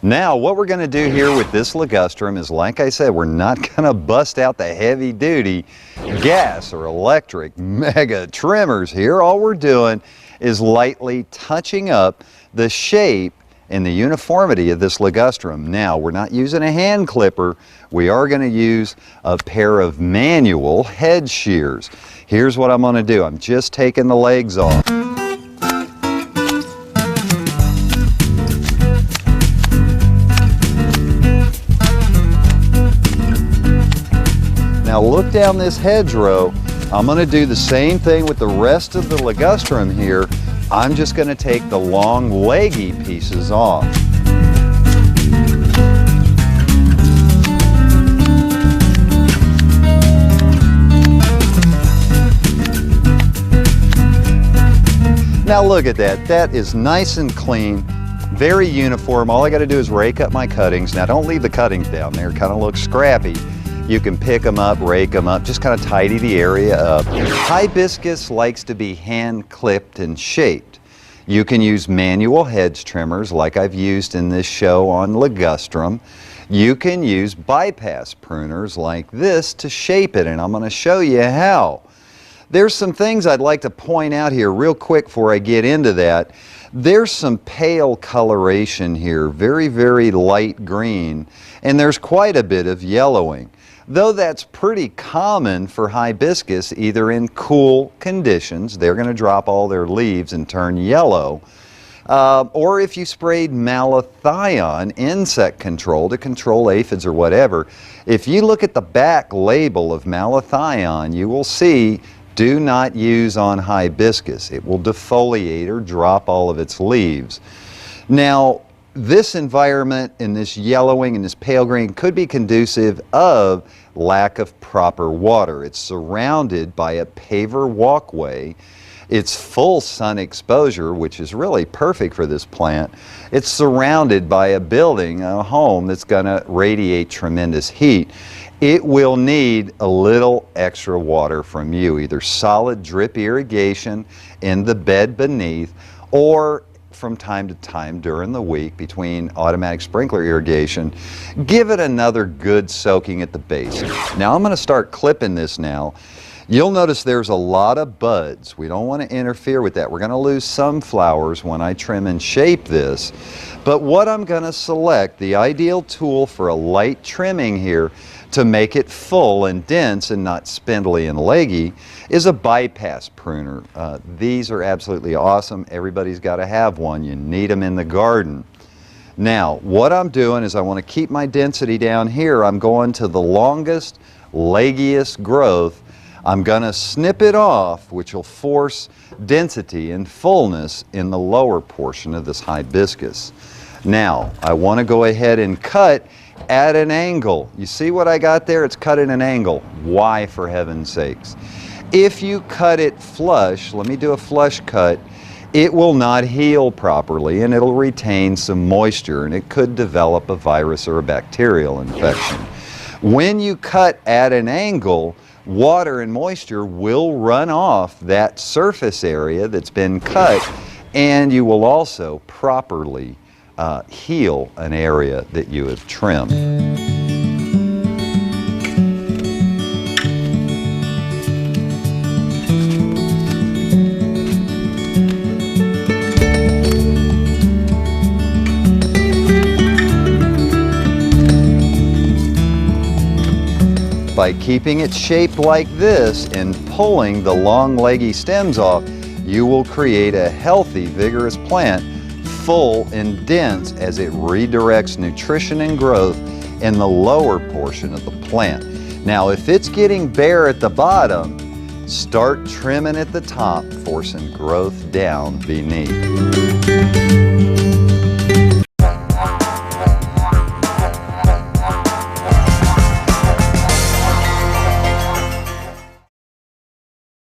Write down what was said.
Now what we're going to do here with this Ligustrum is, like I said, we're not going to bust out the heavy duty gas or electric mega trimmers here. All we're doing is lightly touching up the shape and the uniformity of this Ligustrum. Now we're not using a hand clipper, we are going to use a pair of manual head shears. Here's what I'm going to do. I'm just taking the legs off. Now look down this hedgerow. I'm going to do the same thing with the rest of the Ligustrum here. I'm just going to take the long leggy pieces off. Now look at that. That is nice and clean, very uniform. All I got to do is rake up my cuttings. Now don't leave the cuttings down there. It kind of looks scrappy. You can pick them up, rake them up, just kind of tidy the area up. Hibiscus likes to be hand clipped and shaped. You can use manual hedge trimmers like I've used in this show on Ligustrum. You can use bypass pruners like this to shape it, and I'm going to show you how. There's some things I'd like to point out here real quick before I get into that. There's some pale coloration here, very, very light green, and there's quite a bit of yellowing. Though that's pretty common for hibiscus, either in cool conditions, they're going to drop all their leaves and turn yellow, or if you sprayed malathion insect control to control aphids or whatever. If you look at the back label of malathion, you will see do not use on hibiscus. It will defoliate or drop all of its leaves. Now, this environment and this yellowing and this pale green could be conducive of lack of proper water. It's surrounded by a paver walkway. It's full sun exposure, which is really perfect for this plant. It's surrounded by a building, a home that's going to radiate tremendous heat. It will need a little extra water from you, either solid drip irrigation in the bed beneath, or from time to time during the week between automatic sprinkler irrigation, give it another good soaking at the base. Now I'm going to start clipping this now. You'll notice there's a lot of buds. We don't want to interfere with that. We're going to lose some flowers when I trim and shape this. But what I'm going to select, the ideal tool for a light trimming here to make it full and dense and not spindly and leggy, is a bypass pruner. These are absolutely awesome. Everybody's got to have one. You need them in the garden. Now, what I'm doing is I want to keep my density down here. I'm going to the longest, leggiest growth. I'm going to snip it off, which will force density and fullness in the lower portion of this hibiscus. Now, I want to go ahead and cut at an angle. You see what I got there? It's cut at an angle. Why, for heaven's sakes? If you cut it flush, let me do a flush cut, it will not heal properly and it'll retain some moisture and it could develop a virus or a bacterial infection. When you cut at an angle, water and moisture will run off that surface area that's been cut, and you will also properly heal an area that you have trimmed. By keeping it shaped like this and pulling the long leggy stems off, you will create a healthy, vigorous plant, full and dense as it redirects nutrition and growth in the lower portion of the plant. Now, if it's getting bare at the bottom, start trimming at the top, forcing growth down beneath.